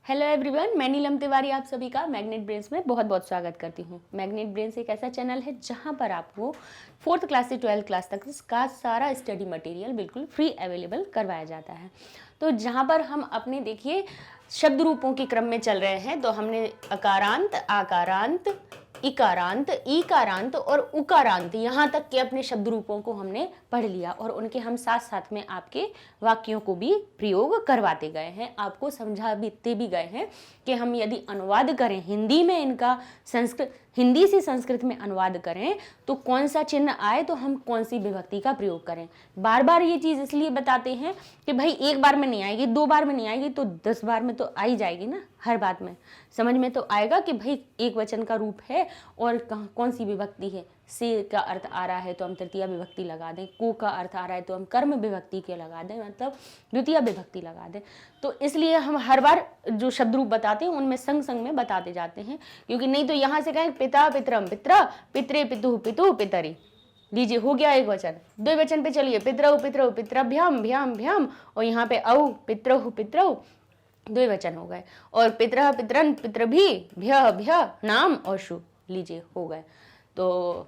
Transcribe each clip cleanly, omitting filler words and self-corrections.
Hello everyone, मैं नीलम तिवारी आप सभी का मैग्नेट ब्रेन्स में बहुत बहुत स्वागत करती हूँ। मैग्नेट ब्रेन्स एक ऐसा चैनल है जहाँ पर आपको 4th क्लास से 12th क्लास तक का सारा स्टडी मटेरियल बिल्कुल फ्री अवेलेबल करवाया जाता है। तो जहाँ पर हम अपने देखिए शब्द रूपों के क्रम में चल रहे हैं, तो हमने अकारांत, आकारांत, इकारांत, ईकारांत और उकारांत यहाँ तक के अपने शब्द रूपों को हमने पढ़ लिया और उनके हम साथ साथ में आपके वाक्यों को भी प्रयोग करवाते गए हैं, आपको समझाते भी गए हैं कि हम यदि अनुवाद करें हिंदी में इनका हिंदी से संस्कृत में अनुवाद करें तो कौन सा चिन्ह आए तो हम कौन सी विभक्ति का प्रयोग करें। बार बार ये चीज़ इसलिए बताते हैं कि भाई एक बार में नहीं आएगी, 2 बार में नहीं आएगी तो 10 बार में तो आ ही जाएगी ना। हर बात में समझ में तो आएगा कि भाई एक वचन का रूप है और कौन सी विभक्ति है। से का अर्थ आ रहा है तो हम तृतीया विभक्ति लगा दें, को का अर्थ आ रहा है तो हम कर्म विभक्ति के लगा दें, मतलब द्वितीय विभक्ति लगा दें। तो इसलिए हम हर बार जो शब्द रूप बताते हैं उनमें संग संग में बताते जाते हैं, क्योंकि नहीं तो यहाँ से कहें पिता पितरम पित्रा, पितरे पितुः पितुः पितरी। लीजिए हो गया एक वचन। द्विवचन पे चलिए, पितरौ पितरौ पितरभ्याम भ्याम भ्याम, और यहाँ पे औ पितरौ पितरौ द्विवचन हो गए, और पितरः पितरन पितृभि भ्यः भ्यः नाम और शु। लीजिए हो गए, तो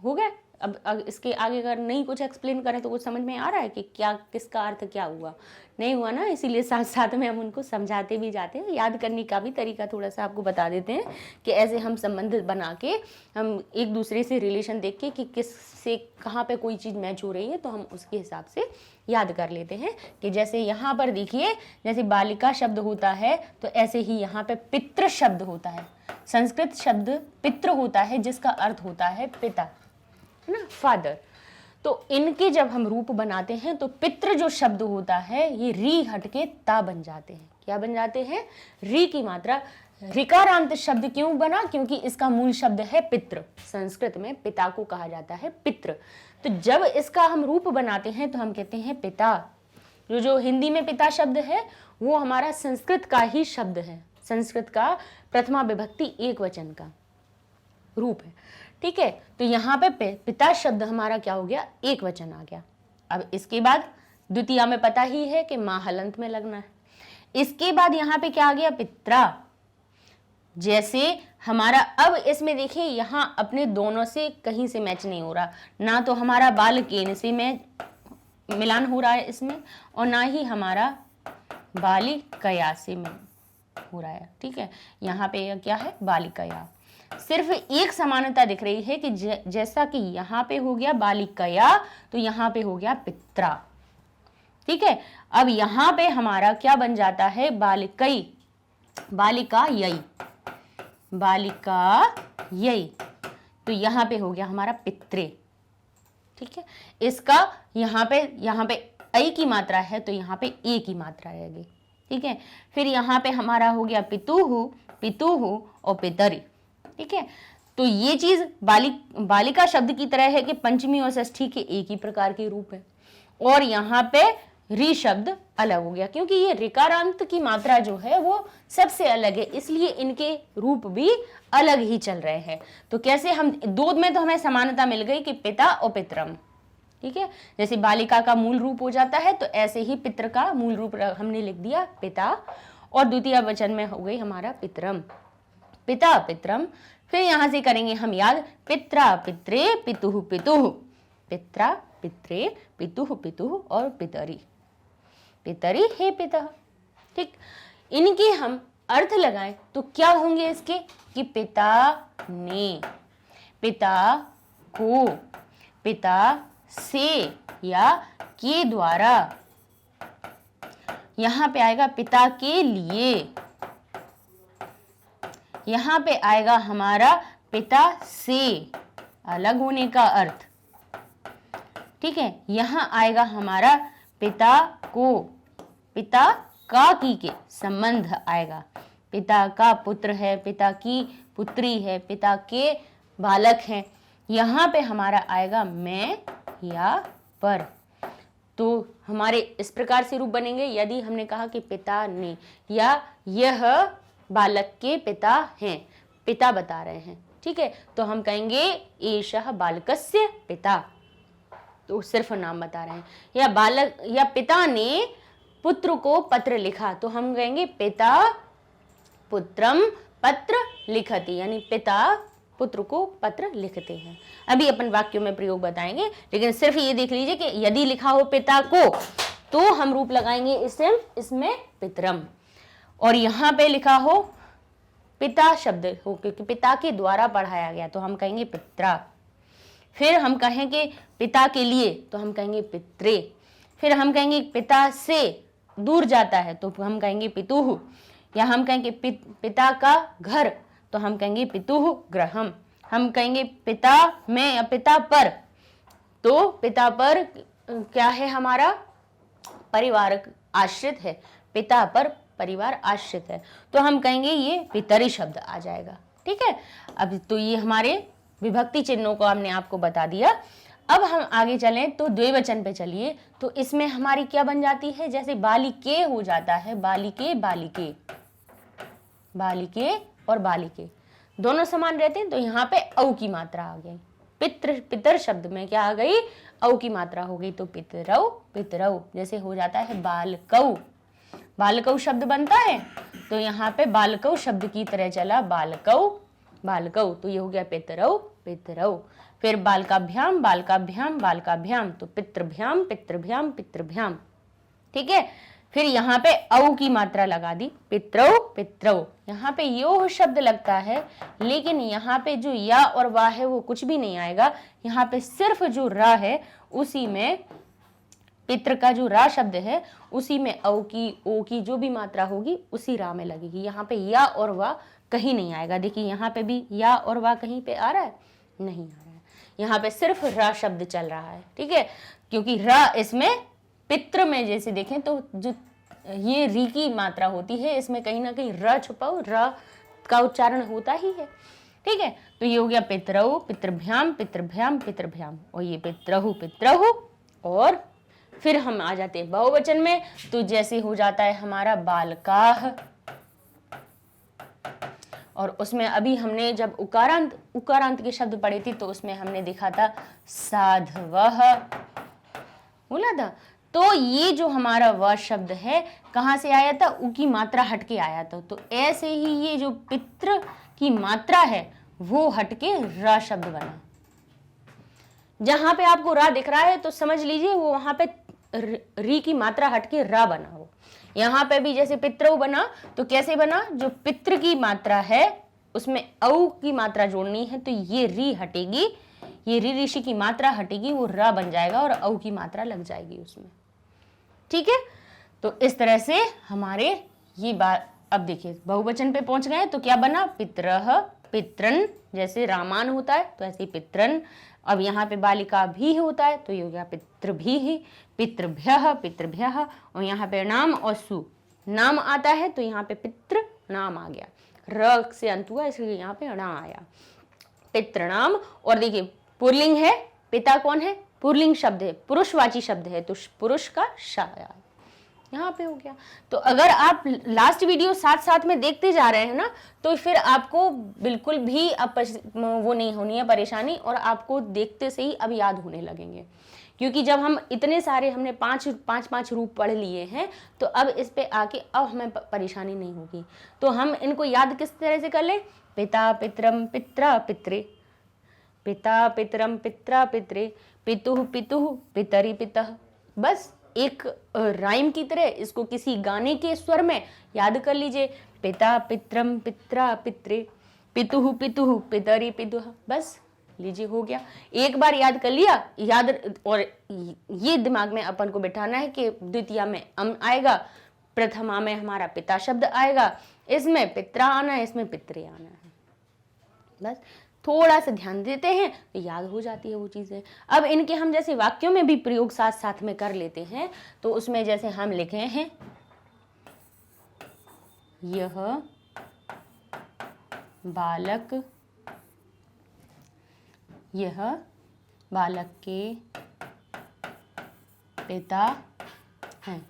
हो गए। अब इसके आगे अगर नहीं कुछ एक्सप्लेन करें तो कुछ समझ में आ रहा है कि क्या किसका अर्थ क्या हुआ, नहीं हुआ ना। इसीलिए साथ साथ में हम उनको समझाते भी जाते हैं। याद करने का भी तरीका थोड़ा सा आपको बता देते हैं कि ऐसे हम संबंध बना के हम एक दूसरे से रिलेशन देख के कि किस से कहाँ पे कोई चीज़ मैच हो रही है तो हम उसके हिसाब से याद कर लेते हैं। कि जैसे यहाँ पर देखिए, जैसे बालिका शब्द होता है तो ऐसे ही यहाँ पे पितृ शब्द होता है। संस्कृत शब्द पितृ होता है जिसका अर्थ होता है पिता, है ना, फादर। तो इनके जब हम रूप बनाते हैं तो पितृ जो शब्द होता है ये री हटके ता बन जाते हैं। क्या बन जाते हैं? री की मात्रा। ऋकारांत शब्द क्यों बना? क्योंकि इसका मूल शब्द है पितृ। संस्कृत में पिता को कहा जाता है पितृ। तो जब इसका हम रूप बनाते हैं तो हम कहते हैं पिता। जो हिंदी में पिता शब्द है वो हमारा संस्कृत का ही शब्द है। संस्कृत का प्रथमा विभक्ति एक वचन का रूप है, ठीक है। तो यहाँ पे पिता शब्द हमारा क्या हो गया? एक वचन आ गया। अब इसके बाद द्वितीया में पता ही है कि माँ हलंत में लगना है। इसके बाद यहाँ पे क्या आ गया? पित्रा। जैसे हमारा अब इसमें देखिए यहाँ अपने दोनों से कहीं से मैच नहीं हो रहा, ना तो हमारा बालकेन से मिलान हो रहा है इसमें, और ना ही हमारा बालिकया से हो रहा है, ठीक है। यहाँ पे क्या है? बालिकया। सिर्फ एक समानता दिख रही है कि जैसा कि यहाँ पे हो गया बालिकया तो यहाँ पे हो गया पित्रा, ठीक है। अब यहाँ पे हमारा क्या बन जाता है? बालिकई, बालिका यई, बालिका यई। तो यहाँ पे हो गया हमारा पित्रे, ठीक है। इसका यहाँ पे ऐ की मात्रा है तो यहाँ पे ए की मात्रा आएगी, ठीक है। फिर यहाँ पे हमारा हो गया पितुहु, पितुहु और पितरी, ठीक है। तो ये चीज बालिका शब्द की तरह है कि पंचमी और षष्ठी के एक ही प्रकार के रूप है, और यहाँ पे री शब्द अलग हो गया क्योंकि ये ऋकारांत की मात्रा जो है वो सबसे अलग है, इसलिए इनके रूप भी अलग ही चल रहे हैं। तो कैसे हम दो में तो हमें समानता मिल गई कि पिता और पितरम, ठीक है। जैसे बालिका का मूल रूप हो जाता है तो ऐसे ही पितृ का मूल रूप हमने लिख दिया पिता, और द्वितीय वचन में हो गई हमारा पितरम, पिता पितरम। फिर यहां से करेंगे हम याद, पित्रा पित्रे पितुः पितुः, पित्रा पित्रे पितुः पितुः और पितरी, पितरी हे पिता, ठीक। इनके हम अर्थ लगाएं तो क्या होंगे इसके? कि पिता ने, पिता को, पिता से या के द्वारा। यहां पे आएगा पिता के लिए, यहां पे आएगा हमारा पिता से अलग होने का अर्थ, ठीक है। यहां आएगा हमारा पिता को, पिता का की के संबंध आएगा। पिता का पुत्र है, पिता की पुत्री है, पिता के बालक हैं। यहां पे हमारा आएगा मैं या पर। तो हमारे इस प्रकार से रूप बनेंगे यदि हमने कहा कि पिता ने, या यह बालक के पिता हैं, पिता बता रहे हैं, ठीक है। तो हम कहेंगे एषः बालकस्य पिता, तो सिर्फ नाम बता रहे हैं। या बालक या पिता ने पुत्र को पत्र लिखा, तो हम कहेंगे पिता पुत्रम पत्र लिखति, यानी पिता पुत्र को पत्र लिखते हैं। अभी अपन वाक्यों में प्रयोग बताएंगे, लेकिन सिर्फ ये देख लीजिए कि यदि लिखा हो पिता को तो हम रूप लगाएंगे इसमें पितरम, और यहाँ पे लिखा हो पिता शब्द हो क्योंकि पिता के द्वारा पढ़ाया गया तो हम कहेंगे पित्रा। फिर हम कहेंगे पिता के लिए तो हम कहेंगे पित्रे। फिर हम कहेंगे पिता से दूर जाता है तो हम कहेंगे पितुः, या हम कहेंगे पिता का घर तो हम कहेंगे पितुः गृहम। हम कहेंगे पिता में या पिता पर, तो पिता पर क्या है हमारा परिवार आश्रित है, पिता पर परिवार आश्रित है तो हम कहेंगे ये पितरी शब्द आ जाएगा। ठीक है, अब तो ये हमारे विभक्ति चिन्हों को हमने आपको बता दिया। अब हम आगे चलें तो द्विवचन पे चलिए, तो इसमें हमारी क्या बन जाती है, जैसे बालिके हो जाता है, बालिके बालिके, बालिके और बालिके दोनों समान रहते हैं, तो यहाँ पे औ की मात्रा आ गई। पितर शब्द में क्या आ गई, औ की मात्रा हो गई, तो पितरौ पितरौ, जैसे हो जाता है बालकौ, बालकौ शब्द बनता है तो यहाँ पे बालकौ शब्द की तरह चला बालकौ बालकौ, तो ये हो गया पितरौ पितरौ। फिर बालकाभ्याम बालकाभ्याम बालकाभ्याम, तो पितृभ्याम पितृभ्याम पितृभ्याम। ठीक है, फिर यहाँ पे औ की मात्रा लगा दी, पितरौ पितरौ। यहाँ पे यो शब्द लगता है, लेकिन यहाँ पे जो या और वा है वो कुछ भी नहीं आएगा, यहाँ पे सिर्फ जो रा है उसी में, पितृ का जो रा शब्द है उसी में औ की ओ की जो भी मात्रा होगी उसी रा में लगेगी। यहाँ पे या और वा कहीं नहीं आएगा। देखिए यहाँ पे भी या और वा कहीं पे आ रहा है, नहीं आ रहा है, यहाँ पे सिर्फ रा शब्द चल रहा है। ठीक है, क्योंकि रा इसमें पितृ में जैसे देखें तो जो ये री की मात्रा होती है इसमें कहीं ना कहीं र छुपा, र का उच्चारण होता ही है। ठीक है, तो ये हो गया पितरौ पितृभ्याम पितृभ्याम पितृभ्याम, और ये पितरहु पितरहु। और फिर हम आ जाते हैं बहुवचन में, तो जैसे हो जाता है हमारा बालकाः, और उसमें अभी हमने जब उकारांत के शब्द पढ़े थे तो उसमें हमने देखा था साधवः बोला था। तो ये जो हमारा व शब्द है कहाँ से आया था, उ की मात्रा हटके आया था, तो ऐसे ही ये जो पितृ की मात्रा है वो हटके र शब्द बना। जहां पे आपको रा दिख रहा है तो समझ लीजिए वो वहां पे री की मात्रा हटके रा बना हो। यहाँ पे भी जैसे पितरौ बना तो कैसे बना, जो पितृ की मात्रा है उसमें औ की मात्रा जोड़नी है तो ये री हटेगी, ये री ऋषि की मात्रा हटेगी, वो रा बन जाएगा और औ की मात्रा लग जाएगी उसमें। ठीक है, तो इस तरह से हमारे ये बात। अब देखिए बहुवचन पे पहुंच गए तो क्या बना, पितरः पितरन, जैसे रामान होता है तो ऐसे पितरन। अब यहाँ पे बालिका भी होता है तो ये हो गया पितृभिः पितृभ्यः पितृभ्यः, और यहाँ पे नाम और सु नाम आता है तो यहाँ पे पितृ नाम आ गया, र से अंत हुआ इसलिए यहाँ पे अणा आया, पितृनाम। और देखिए पुल्लिंग है, पिता कौन है, पुल्लिंग शब्द है, पुरुषवाची शब्द है तो पुरुष का श यहाँ पे हो गया। तो अगर आप लास्ट वीडियो साथ साथ में देखते जा रहे हैं ना तो फिर आपको बिल्कुल भी वो नहीं होनी है परेशानी, और आपको देखते से ही अब याद होने लगेंगे, क्योंकि जब हम इतने सारे हमने पांच रूप पढ़ लिए हैं तो अब इस पे आके अब हमें परेशानी नहीं होगी। तो हम इनको याद किस तरह से कर लें, पिता पितरम पित्रा पित्रे, पिता पितरम पित्रा पित्रे, पितुः पितुः पितरि पितः। बस एक राइम की तरह इसको किसी गाने के स्वर में याद कर लीजिए, पिता पितरम पित्रा पित्रे, पितुः पितुः पितरि पितुः। बस लीजिए हो गया, एक बार याद कर लिया, याद। और ये दिमाग में अपन को बिठाना है कि द्वितीया में अम आएगा, प्रथमा में हमारा पिता शब्द आएगा, इसमें पित्रा आना है, इसमें पित्रे आना है। बस थोड़ा सा ध्यान देते हैं तो याद हो जाती है वो चीजें। अब इनके हम जैसे वाक्यों में भी प्रयोग साथ साथ में कर लेते हैं, तो उसमें जैसे हम लिखे हैं यह बालक के पिता हैं,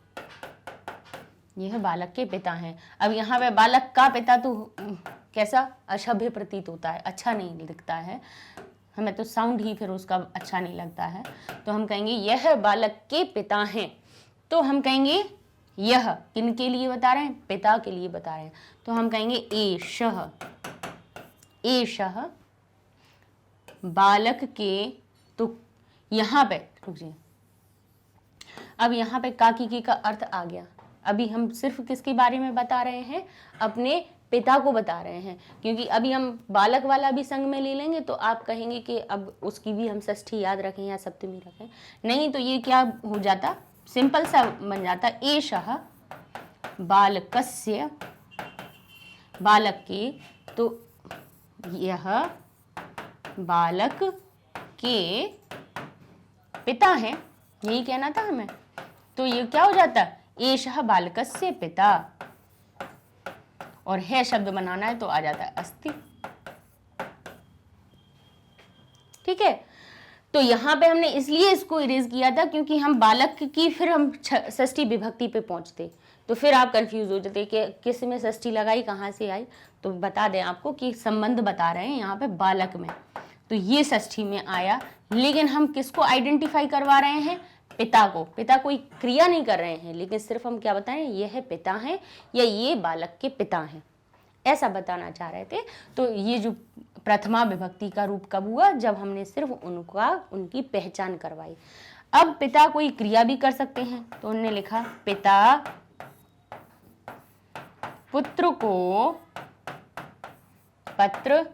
यह बालक के पिता हैं। अब यहाँ पे बालक का पिता तो कैसा अशुभ प्रतीत होता है, अच्छा नहीं दिखता है, हमें तो साउंड ही फिर उसका अच्छा नहीं लगता है। तो हम कहेंगे यह बालक के पिता हैं, तो हम कहेंगे यह किन के लिए बता रहे हैं, पिता के लिए बता रहे हैं, तो हम कहेंगे एषः बालक के, तो यहाँ पे रुकिए, अब यहाँ पे काकी का अर्थ आ गया। अभी हम सिर्फ किसके बारे में बता रहे हैं, अपने पिता को बता रहे हैं, क्योंकि अभी हम बालक वाला भी संग में ले लेंगे तो आप कहेंगे कि अब उसकी भी हम षष्ठी याद रखें या सप्तमी रखें, नहीं तो ये क्या हो जाता, सिंपल सा बन जाता, एषः बालकस्य, बालक के, तो यह बालक के पिता है, यही कहना था हमें, तो ये क्या हो जाता, एषः बालकस्य पिता, और है शब्द बनाना है तो आ जाता है अस्ति। ठीक है, तो यहां पे हमने इसलिए इसको इरेज किया था क्योंकि हम बालक की फिर हम षष्ठी विभक्ति पे पहुंचते, तो फिर आप कंफ्यूज हो जाते कि किस में षष्ठी लगाई, कहां से आई, तो बता दें आपको कि संबंध बता रहे हैं यहाँ पे बालक में, तो ये षष्ठी में आया, लेकिन हम किसको आइडेंटिफाई करवा रहे हैं, पिता को। पिता कोई क्रिया नहीं कर रहे हैं, लेकिन सिर्फ हम क्या बताएं, ये पिता हैं या ये बालक के पिता हैं, ऐसा बताना चाह रहे थे। तो ये जो प्रथमा विभक्ति का रूप कब हुआ, जब हमने सिर्फ उनकी पहचान करवाई। अब पिता कोई क्रिया भी कर सकते हैं, तो उन्होंने लिखा पिता पुत्र को पत्र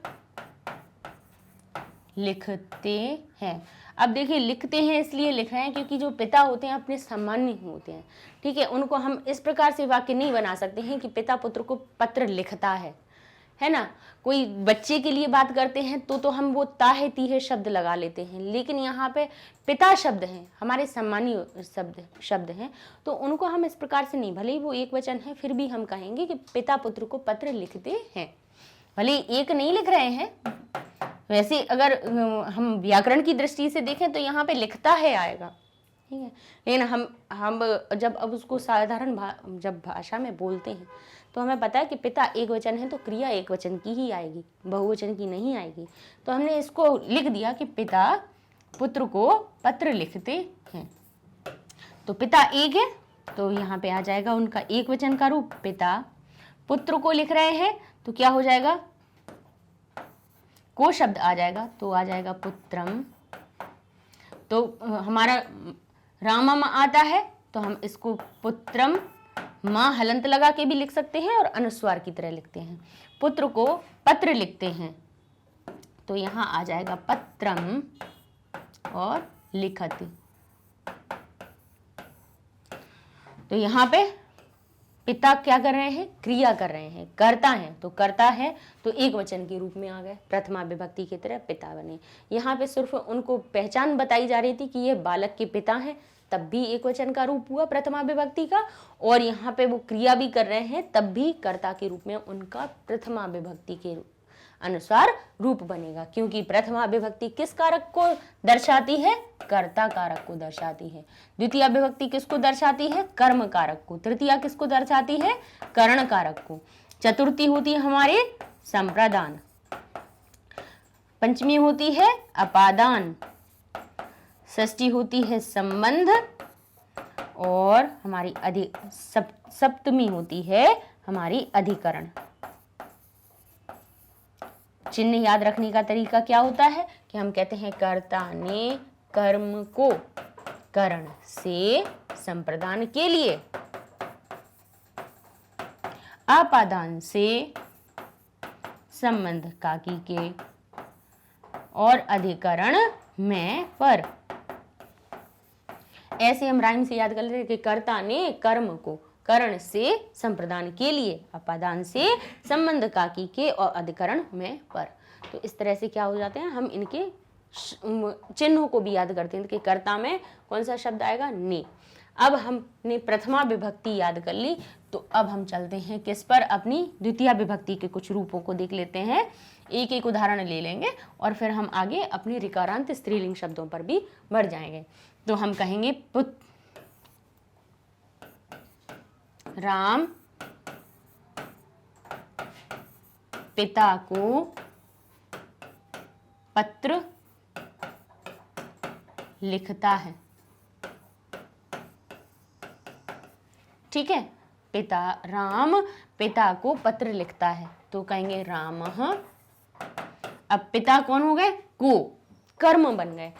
लिखते हैं। अब देखिए, लिखते हैं इसलिए लिख रहे हैं क्योंकि जो पिता होते हैं अपने सामान्य होते हैं, ठीक है, उनको हम इस प्रकार से वाक्य नहीं बना सकते हैं कि पिता पुत्र को पत्र लिखता है ना। कोई बच्चे के लिए बात करते हैं तो हम वो ताहे तीहे शब्द लगा लेते हैं, लेकिन यहाँ पे पिता शब्द हैं, हमारे सम्मानीय शब्द हैं, तो उनको हम इस प्रकार से नहीं, भले ही वो एक वचन है फिर भी हम कहेंगे कि पिता पुत्र को पत्र लिखते हैं, भले एक नहीं लिख रहे हैं। वैसे अगर हम व्याकरण की दृष्टि से देखें तो यहाँ पे लिखता है आएगा, ठीक है, लेकिन हम जब अब उसको साधारण जब भाषा में बोलते हैं तो हमें पता है कि पिता एक वचन है तो क्रिया एक वचन की ही आएगी, बहुवचन की नहीं आएगी। तो हमने इसको लिख दिया कि पिता पुत्र को पत्र लिखते हैं, तो पिता एक है तो यहाँ पे आ जाएगा उनका एक वचन का रूप, पिता। पुत्र को लिख रहे हैं तो क्या हो जाएगा, को शब्द आ जाएगा, तो आ जाएगा पुत्रम। तो हमारा रामम आता है तो हम इसको पुत्रम माँ हलंत लगा के भी लिख सकते हैं और अनुस्वार की तरह लिखते हैं। पुत्र को पत्र लिखते हैं तो यहाँ आ जाएगा पत्रम और लिखति। तो यहाँ पे पिता क्या कर रहे हैं, क्रिया कर रहे हैं, करता है, तो करता है तो एक वचन के रूप में आ गए, प्रथमा विभक्ति की तरह पिता बने। यहाँ पे सिर्फ उनको पहचान बताई जा रही थी कि ये बालक के पिता हैं, तब भी एक वचन का रूप हुआ प्रथमा विभक्ति का, और यहाँ पे वो क्रिया भी कर रहे हैं तब भी कर्ता के रूप में उनका प्रथमा विभक्ति के अनुसार रूप बनेगा, क्योंकि प्रथमा विभक्ति किस कारक को दर्शाती है, कर्ता कारक को दर्शाती है। द्वितीय विभक्ति किसको दर्शाती है, कर्म कारक को। तृतीया किसको दर्शाती है, करण कारक को। चतुर्थी होती है हमारे संप्रदान, पंचमी होती है अपादान, षष्ठी होती है संबंध, और हमारी सप्तमी होती है हमारी अधिकरण। चिन्ह याद रखने का तरीका क्या होता है कि हम कहते हैं कर्ता ने कर्म को करण से संप्रदान के लिए, आपादान से संबंध काकी के, और अधिकरण में पर। ऐसे हम राइम से याद कर लेते हैं कि कर्ता ने कर्म को करण से संप्रदान के लिए, अपादान से संबंध काकी के, और अधिकरण में पर। तो इस तरह से क्या हो जाते हैं, हम इनके चिन्हों को भी याद करते हैं कि कर्ता में कौन सा शब्द आएगा, ने। अब हमने प्रथमा विभक्ति याद कर ली, तो अब हम चलते हैं किस पर, अपनी द्वितीय विभक्ति के कुछ रूपों को देख लेते हैं। एक एक उदाहरण ले लेंगे और फिर हम आगे अपने ऋकारांत स्त्रीलिंग शब्दों पर भी बढ़ जाएंगे। तो हम कहेंगे राम पिता को पत्र लिखता है। ठीक है। पिता, राम पिता को पत्र लिखता है तो कहेंगे रामः। अब पिता कौन हो गए? को, कर्म बन गए।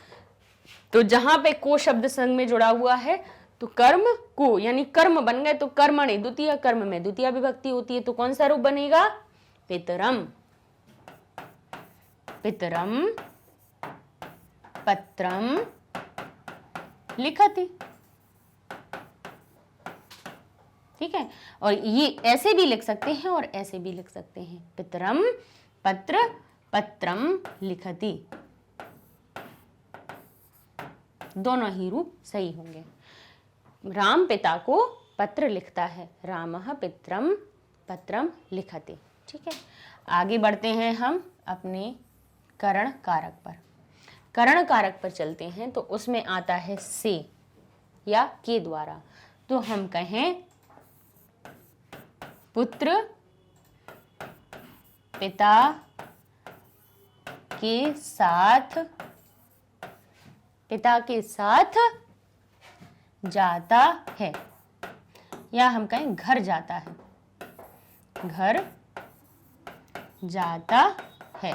तो जहां पे को शब्द संग में जुड़ा हुआ है तो कर्म को, यानी कर्म बन गए। तो कर्मणि द्वितीय, कर्म में द्वितीय विभक्ति होती है तो कौन सा रूप बनेगा? पितरम। पितरम पत्रम लिखति। ठीक है। और ये ऐसे भी लिख सकते हैं और ऐसे भी लिख सकते हैं, पितरम पत्र पत्रम लिखति। दोनों ही रूप सही होंगे। राम पिता को पत्र लिखता है, रामः पितरम पत्रम लिखति। ठीक है। आगे बढ़ते हैं हम अपने करण कारक पर। करण कारक पर चलते हैं तो उसमें आता है से या के द्वारा। तो हम कहें पुत्र पिता के साथ, पिता के साथ जाता है, या हम कहें घर जाता है, घर जाता है।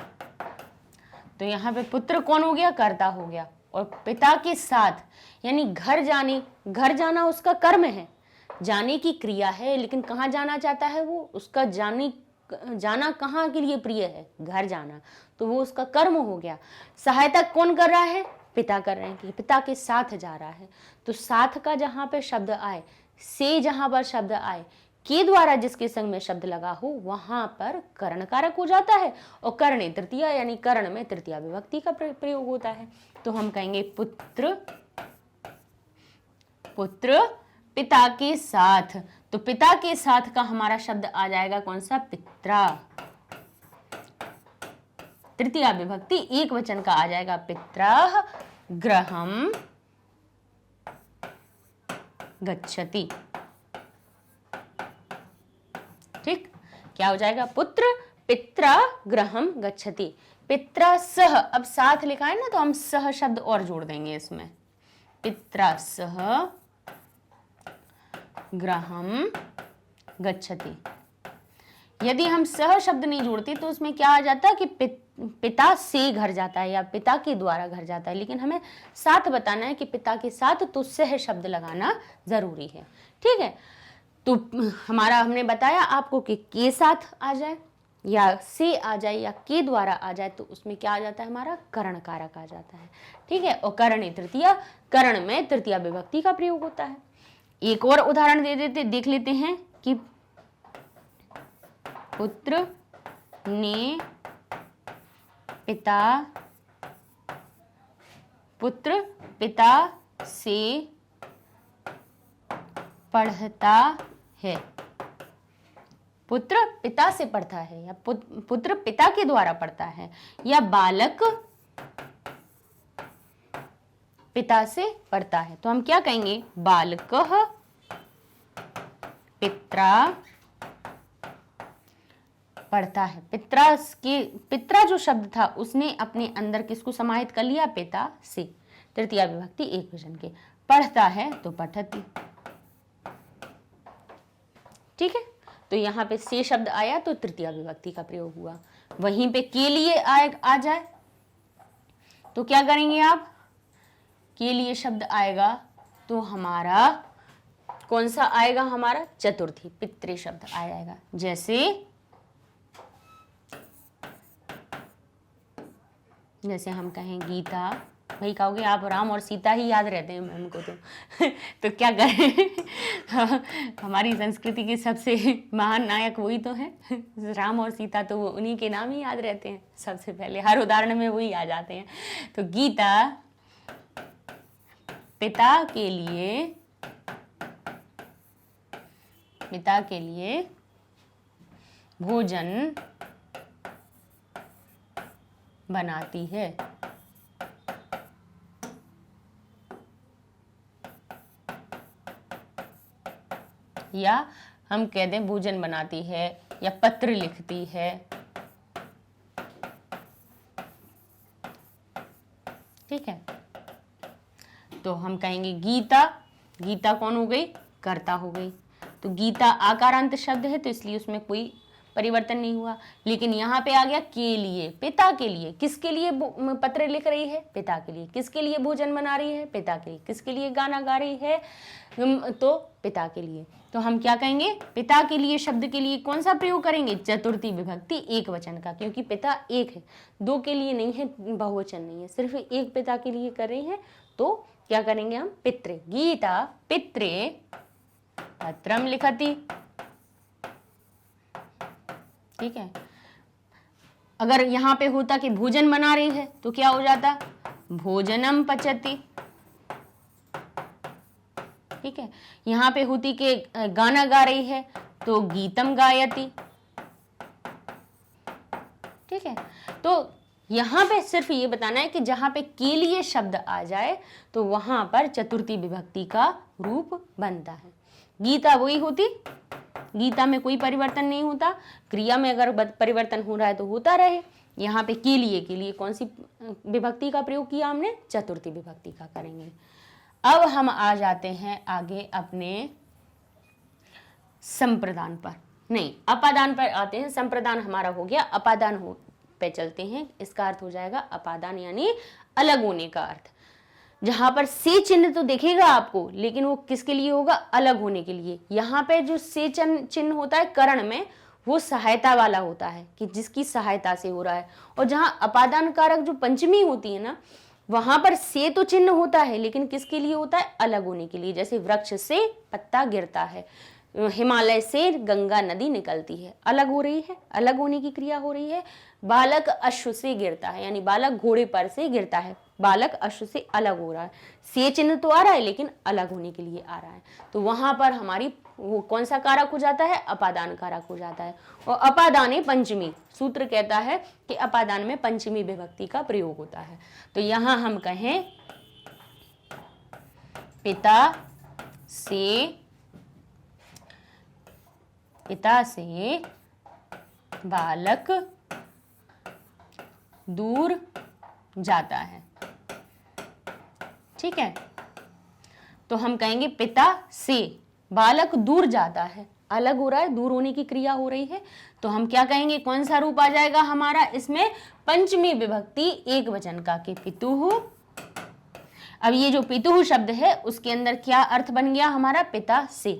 तो यहाँ पे पुत्र कौन हो गया? कर्ता हो गया। और पिता के साथ यानी घर जाने, घर जाना उसका कर्म है, जाने की क्रिया है, लेकिन कहाँ जाना चाहता है वो? उसका जाना कहाँ के लिए प्रिय है? घर जाना। तो वो उसका कर्म हो गया। सहायता कौन कर रहा है? पिता कर रहे हैं कि पिता के साथ जा रहा है। तो साथ का जहां पे शब्द आए, से जहां पर शब्द आए, के द्वारा जिसके संग में शब्द लगा हो वहां पर करण कारक हो जाता है। और करणे तृतीया यानी करण में तृतीया विभक्ति का प्रयोग होता है। तो हम कहेंगे पुत्र, पुत्र पिता के साथ। तो पिता के साथ का हमारा शब्द आ जाएगा कौन सा? पित्रा। तृतीया विभक्ति एक वचन का आ जाएगा, पित्रा गृहम गच्छति। ठीक, क्या हो जाएगा? पुत्र पित्रा गृहम गच्छति। पित्रा सह, अब साथ लिखा है ना तो हम सह शब्द और जोड़ देंगे इसमें, पित्रा सह गृहम गच्छति। यदि हम सह शब्द नहीं जोड़ते तो उसमें क्या आ जाता है कि पिता से घर जाता है या पिता के द्वारा घर जाता है, लेकिन हमें साथ बताना है कि पिता के साथ तो सह शब्द लगाना जरूरी है। ठीक है। तो हमारा हमने बताया आपको कि के साथ आ जाए या से आ जाए या के द्वारा आ जाए तो उसमें क्या आ जाता है? हमारा करण कारक आ जाता है। ठीक है। और करणे तृतीया, करण में तृतीया विभक्ति का प्रयोग होता है। एक और उदाहरण देख लेते हैं कि पुत्र ने पिता से पढ़ता है। पुत्र पिता से पढ़ता है या पुत्र पिता के द्वारा पढ़ता है, या बालक पिता से पढ़ता है। तो हम क्या कहेंगे? बालकः पित्रा पढ़ता है। पित्रा जो शब्द था उसने अपने अंदर किसको समाहित कर लिया? पिता से। तृतीया विभक्ति एक वचन के। पढ़ता है तो पठति। ठीक है। तो यहाँ पे से शब्द आया तो तृतीया विभक्ति का प्रयोग हुआ। वहीं पे के लिए आ जाए तो क्या करेंगे आप? के लिए शब्द आएगा तो हमारा कौन सा आएगा? हमारा चतुर्थी पितृ शब्द आ जाएगा। जैसे हम कहें गीता, भाई कहोगे आप राम और सीता ही याद रहते हैं मैम को तो क्या करें हमारी संस्कृति के सबसे महान नायक वही तो हैं राम और सीता, तो वो उन्हीं के नाम ही याद रहते हैं सबसे पहले, हर उदाहरण में वही आ जाते हैं। तो गीता पिता के लिए भोजन बनाती है। या हम कह दें भोजन बनाती है या पत्र लिखती है। ठीक है। तो हम कहेंगे गीता, गीता कौन हो गई? कर्ता हो गई। तो गीता आकारांत शब्द है तो इसलिए उसमें कोई परिवर्तन नहीं हुआ। लेकिन यहाँ पे आ गया के लिए, पिता के लिए। किसके लिए पत्र लिख रही है? पिता के लिए। किसके लिए भोजन बना रही है? पिता के लिए। किसके लिए गाना गा रही है? तो पिता के लिए। तो हम क्या कहेंगे? पिता के लिए शब्द के लिए कौन सा प्रयोग करेंगे? चतुर्थी विभक्ति एक वचन का, क्योंकि पिता एक है, दो के लिए नहीं है, बहुवचन नहीं है, सिर्फ एक पिता के लिए कर रहे हैं। तो क्या करेंगे हम? पित्रे। गीता पित्रे पत्रम लिखति। ठीक है। अगर यहाँ पे होता कि भोजन बना रही है तो क्या हो जाता? भोजनम पचति। ठीक है। यहाँ पे होती कि गाना गा रही है तो गीतम गायति। ठीक है। तो यहाँ पे सिर्फ ये बताना है कि जहाँ पे के लिए शब्द आ जाए तो वहां पर चतुर्थी विभक्ति का रूप बनता है। गीता वही होती, गीता में कोई परिवर्तन नहीं होता। क्रिया में अगर परिवर्तन हो रहा है तो होता रहे। यहाँ पे के लिए कौन सी विभक्ति का प्रयोग किया हमने? चतुर्थी विभक्ति का करेंगे। अब हम आ जाते हैं आगे अपने संप्रदान पर, नहीं अपादान पर आते हैं। संप्रदान हमारा हो गया, अपादान पे चलते हैं। इसका अर्थ हो जाएगा अपादान, यानी अलग होने का अर्थ। जहां पर से चिन्ह तो दिखेगा आपको, लेकिन वो किसके लिए होगा? अलग होने के लिए। यहाँ पे जो से चिन्ह होता है करण में, वो सहायता वाला होता है कि जिसकी सहायता से हो रहा है। और जहां अपादान कारक जो पंचमी होती है ना, वहां पर से तो चिन्ह होता है, लेकिन किसके लिए होता है? अलग होने के लिए। जैसे वृक्ष से पत्ता गिरता है, हिमालय से गंगा नदी निकलती है, अलग हो रही है, अलग होने की क्रिया हो रही है। बालक अश्व से गिरता है, यानी बालक घोड़े पर से गिरता है, बालक अश्व से अलग हो रहा है। से चिन्ह तो आ रहा है लेकिन अलग होने के लिए आ रहा है। तो वहां पर हमारी वो कौन सा कारक हो जाता है? अपादान कारक हो जाता है। और अपादाने पंचमी, सूत्र कहता है कि अपादान में पंचमी विभक्ति का प्रयोग होता है। तो यहां हम कहें पिता से बालक दूर जाता है। ठीक है। तो हम कहेंगे पिता से बालक दूर जाता है, अलग हो रहा है, दूर होने की क्रिया हो रही है। तो हम क्या कहेंगे? कौन सा रूप आ जाएगा हमारा इसमें? पंचमी विभक्ति एक वचन का, कि पितुः। अब ये जो पितुः शब्द है उसके अंदर क्या अर्थ बन गया हमारा? पिता से।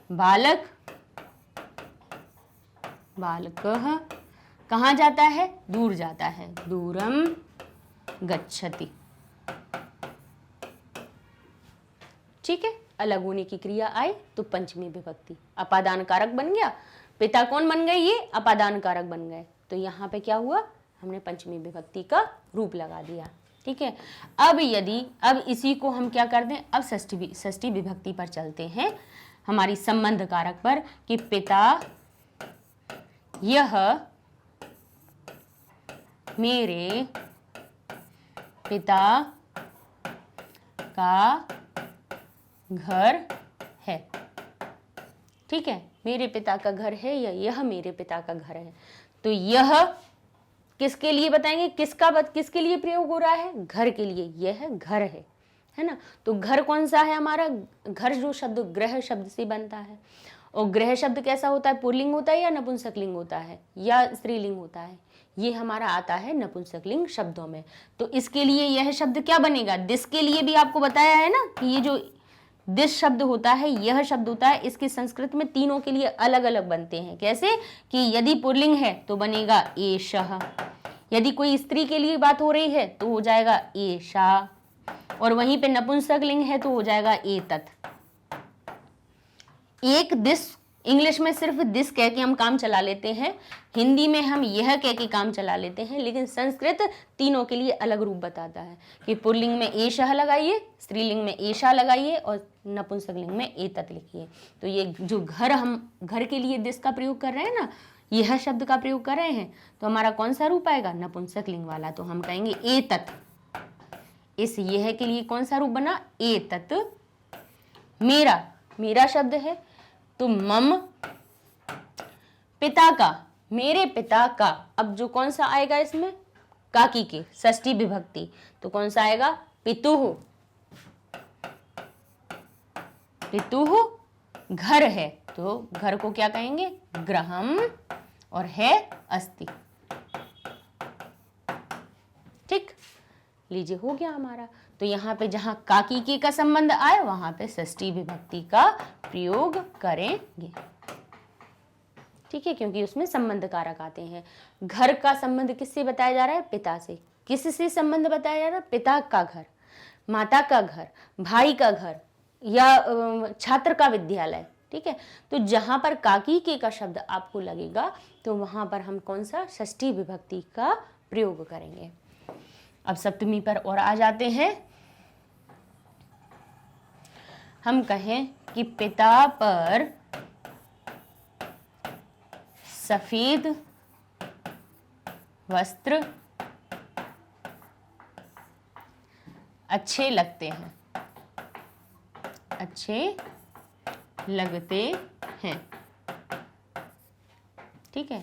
बालक, बालकः कहाँ जाता है? दूर जाता है, दूरम गच्छति। ठीक है। अलग होने की क्रिया आए तो पंचमी विभक्ति, अपादान कारक बन गया। पिता कौन बन गए? ये अपादान कारक बन गए। तो यहाँ पे क्या हुआ? हमने पंचमी विभक्ति का रूप लगा दिया। ठीक है। अब इसी को हम क्या कर दें? अब षष्ठी विभक्ति पर चलते हैं, हमारी संबंध कारक पर, कि पिता यह मेरे पिता का घर है। ठीक है। मेरे पिता का घर है या यह मेरे पिता का घर है। तो यह किसके लिए बताएंगे? किसके लिए प्रयोग हो रहा है? घर के लिए। यह घर है ना। तो घर कौन सा है हमारा? घर जो शब्द गृह शब्द से बनता है। और गृह शब्द कैसा होता है? पुल्लिंग होता है या नपुंसकलिंग होता है या स्त्रीलिंग होता है? ये हमारा आता है नपुंसकलिंग शब्दों में। तो इसके लिए यह शब्द क्या बनेगा? दिस के लिए भी आपको बताया है ना कि ये जो दिस शब्द होता है, यह शब्द होता है, इसके संस्कृत में तीनों के लिए अलग अलग बनते हैं। कैसे? कि यदि पुल्लिंग है तो बनेगा एषः, यदि कोई स्त्री के लिए बात हो रही है तो हो जाएगा एषा, और वहीं पे नपुंसकलिंग है तो हो जाएगा एतत्। एक दिस, इंग्लिश में सिर्फ दिस कह के हम काम चला लेते हैं, हिंदी में हम यह कह के काम चला लेते हैं, लेकिन संस्कृत तीनों के लिए अलग रूप बताता है कि पुल्लिंग में एषः लगाइए, स्त्रीलिंग में एषा लगाइए और नपुंसकलिंग में एतत् लिखिए। तो ये जो हम घर के लिए दिस का प्रयोग कर रहे हैं ना, यह शब्द का प्रयोग कर रहे हैं, तो हमारा कौन सा रूप आएगा? नपुंसकलिंग वाला। तो हम कहेंगे एतत्। इस यह के लिए कौन सा रूप बना? एतत्। मेरा शब्द है तो मम पिता का, मेरे पिता का। अब जो कौन सा आएगा इसमें? काकी के, षष्ठी विभक्ति। तो कौन सा आएगा? पितुः। पितुः घर है तो घर को क्या कहेंगे, गृहम, और है अस्ति। ठीक, लीजिए हो गया हमारा। तो यहाँ पे जहां काकी की का संबंध आए वहां पे षष्ठी विभक्ति का प्रयोग करेंगे। ठीक है, क्योंकि उसमें संबंध कारक आते हैं। घर का संबंध किससे बताया जा रहा है, पिता से। किससे संबंध बताया जा रहा है, पिता का घर, माता का घर, भाई का घर, या छात्र का विद्यालय। ठीक है, तो जहां पर काकी के का शब्द आपको लगेगा तो वहां पर हम कौन सा, षष्ठी विभक्ति का प्रयोग करेंगे। अब सप्तमी पर और आ जाते हैं। हम कहें कि पिता पर सफेद वस्त्र अच्छे लगते हैं, अच्छे लगते हैं। ठीक है,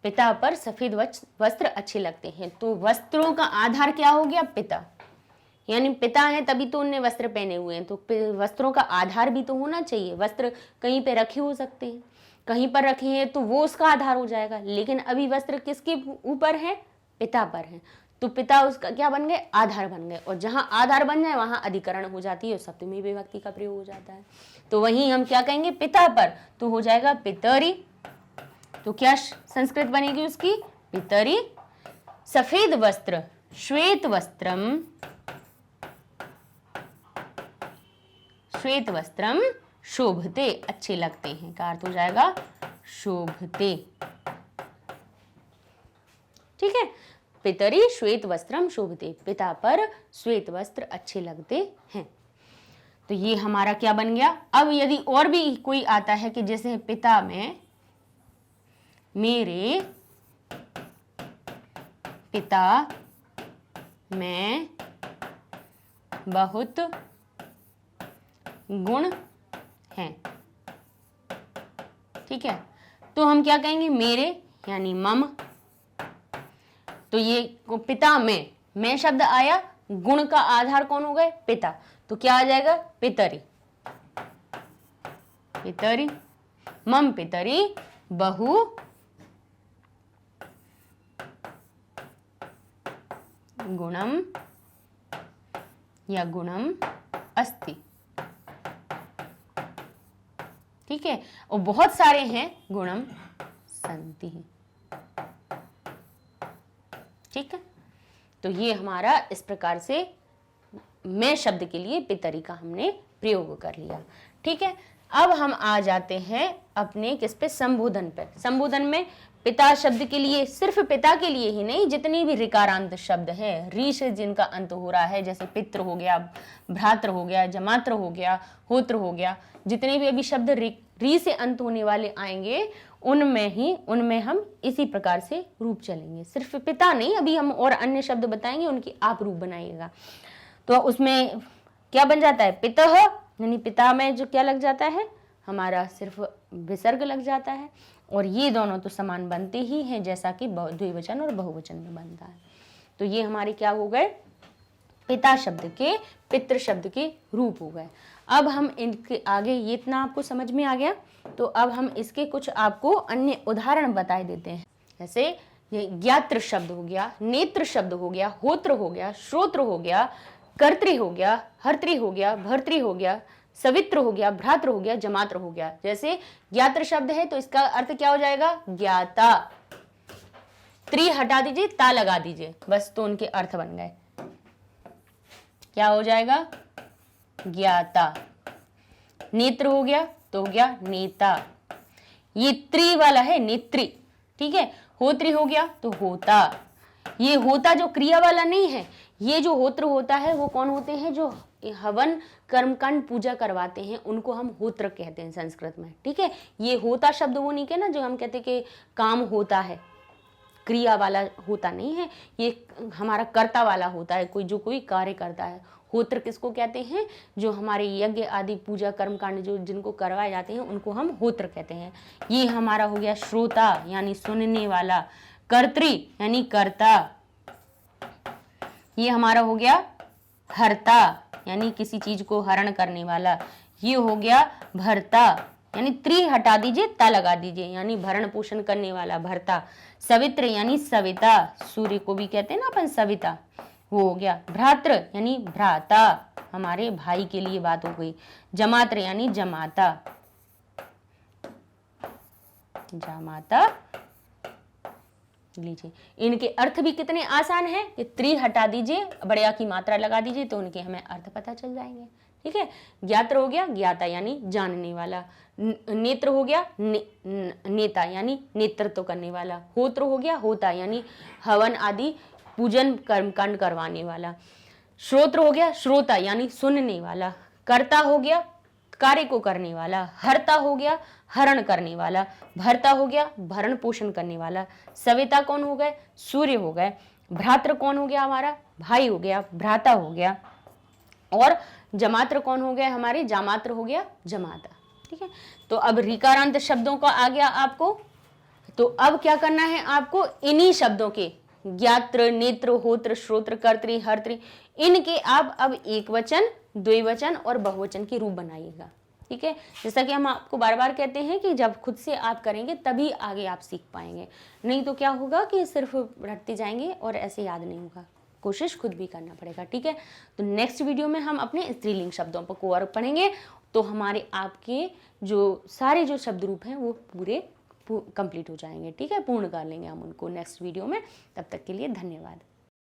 पिता पर सफेद वस्त्र अच्छे लगते हैं। तो वस्त्रों का आधार क्या हो गया, पिता, यानी पिता है तभी तो उनने वस्त्र पहने हुए हैं। तो वस्त्रों का आधार भी तो होना चाहिए। वस्त्र कहीं पे रखे हो सकते हैं, कहीं पर रखे हैं तो वो उसका आधार हो जाएगा, लेकिन अभी वस्त्र किसके ऊपर है, पिता पर है, तो पिता उसका क्या बन गए, आधार बन गए। और जहां आधार बन जाए वहां अधिकरण हो जाती है और सप्तमी विभक्ति का प्रयोग हो जाता है। तो वहीं हम क्या कहेंगे, पिता पर, तो हो जाएगा पितरी। तो क्या संस्कृत बनेगी उसकी, पितरी। सफेद वस्त्र, श्वेत वस्त्रम, श्वेत वस्त्रम शोभते, अच्छे लगते हैं, का अर्थ हो जाएगा शोभते। ठीक है, पितरी श्वेत वस्त्रम शोभते, पिता पर श्वेत वस्त्र अच्छे लगते हैं। तो ये हमारा क्या बन गया। अब यदि और भी कोई आता है कि जैसे पिता में, मेरे पिता में बहुत गुण हैं। ठीक है, तो हम क्या कहेंगे, मेरे यानी मम। तो ये पिता में, मैं शब्द आया, गुण का आधार कौन हो गए, पिता, तो क्या आ जाएगा, पितरी। पितरी, मम पितरी बहु गुणम या गुणम अस्ति। ठीक है, और बहुत सारे हैं, गुणम संति। ठीक है, तो ये हमारा इस प्रकार से मैं शब्द के लिए पितरी का हमने प्रयोग कर लिया। ठीक है, अब हम आ जाते हैं अपने किस पे, संबोधन पे। संबोधन में पिता शब्द के लिए, सिर्फ पिता के लिए ही नहीं, जितनी भी ऋकारांत शब्द हैं, री से जिनका अंत हो रहा है, जैसे पितृ हो गया, भ्रातृ हो गया, जमात्र हो गया, होत्र हो गया, जितने भी अभी शब्द री से अंत होने वाले आएंगे उनमें हम इसी प्रकार से रूप चलेंगे। सिर्फ पिता नहीं, अभी हम और अन्य शब्द बताएंगे, उनकी आप रूप बनाइएगा। तो उसमें क्या बन जाता है, पितः, यानी पिता में जो क्या लग जाता है, हमारा सिर्फ विसर्ग लग जाता है। और ये दोनों तो समान बनते ही हैं, जैसा कि द्विवचन और बहुवचन में बनता है। तो ये हमारे क्या हो गए, पिता शब्द के, पितृ शब्द के रूप हो गए। अब हम इनके आगे, ये इतना आपको समझ में आ गया, तो अब हम इसके कुछ आपको अन्य उदाहरण बता देते हैं। जैसे ये ज्ञात्र शब्द हो गया, नेत्र शब्द हो गया, होत्र हो गया, श्रोत्र हो गया, कर्तृ हो गया, हर्तृ हो गया, भर्तृ हो गया, सवित्र हो गया, भ्रातृ हो गया, जमात्र हो गया। जैसे ज्ञात्र शब्द है तो इसका अर्थ क्या हो जाएगा, ज्ञाता। त्रि हटा दीजिए, ता लगा दीजिए, बस, तो उनके अर्थ बन गए। क्या हो जाएगा, ज्ञाता। नेत्र हो गया तो हो गया नेता, ये त्रि वाला है, नेत्री। ठीक है, होत्री हो गया तो होता। ये होता जो क्रिया वाला नहीं है, ये जो होत्र होता है वो कौन होते हैं, जो हवन कर्मकांड पूजा करवाते हैं, उनको हम होत्र कहते हैं संस्कृत में। ठीक है, ये होता शब्द वो नहीं के ना, जो हम कहते कि काम होता है, क्रिया वाला होता नहीं है, ये हमारा कर्ता वाला होता है, कोई जो कोई कार्य करता है। होत्र किसको कहते हैं, जो हमारे यज्ञ आदि पूजा कर्मकांड जो जिनको करवाए जाते हैं उनको हम होत्र कहते हैं। ये हमारा हो गया श्रोता, यानी सुनने वाला। कर्तृ यानी कर्ता। ये हमारा हो गया हर्ता, यानी किसी चीज को हरण करने वाला। ये हो गया भर्ता, यानी त्रि हटा दीजिए, ता लगा दीजिए, यानी भरण पोषण करने वाला, भरता। सवित्र यानी सविता, सूर्य को भी कहते हैं ना अपन सविता, वो हो गया। भ्रातृ यानी भ्राता, हमारे भाई के लिए बात हो गई। जमात्र यानी जमाता, जमाता लीजिए। इनके अर्थ भी कितने आसान है कि त्रि हटा दीजिए, बड़या की मात्रा लगा दीजिए तो उनके हमें अर्थ पता चल जाएंगे। ठीक है, ज्ञात्र हो गया ज्ञाता यानी जानने वाला, नेत्र हो गया नेता यानी नेतृत्व करने वाला, होत्र हो गया होता यानी हवन आदि पूजन कर्म कांड करवाने वाला, श्रोत्र हो गया श्रोता यानी सुनने वाला, कर्ता हो गया कार्य को करने वाला, हर्ता हो गया हरण करने वाला, भरता हो गया भरण पोषण करने वाला, सविता कौन हो गए, सूर्य हो गए, भ्रातृ कौन हो गया हमारा भाई हो गया, भ्राता हो गया, और जमात्र कौन हो गया हमारे, जामात्र हो गया जमाता। ठीक है, तो अब ऋकारांत शब्दों का आ गया आपको, तो अब क्या करना है आपको, इन्हीं शब्दों के ज्ञात्र नेत्र होत्र श्रोत्र कर्तृ हर्तृ, इनके आप अब एक वचन द्विवचन और बहुवचन के रूप बनाइएगा। ठीक है, जैसा कि हम आपको बार बार कहते हैं कि जब खुद से आप करेंगे तभी आगे आप सीख पाएंगे, नहीं तो क्या होगा कि सिर्फ रटते जाएंगे और ऐसे याद नहीं होगा, कोशिश खुद भी करना पड़ेगा। ठीक है, तो नेक्स्ट वीडियो में हम अपने स्त्रीलिंग शब्दों पर को और पढ़ेंगे, तो हमारे आपके जो सारे जो शब्द रूप हैं वो पूरे कंप्लीट हो जाएंगे। ठीक है, पूर्ण कर लेंगे हम उनको नेक्स्ट वीडियो में। तब तक के लिए धन्यवाद।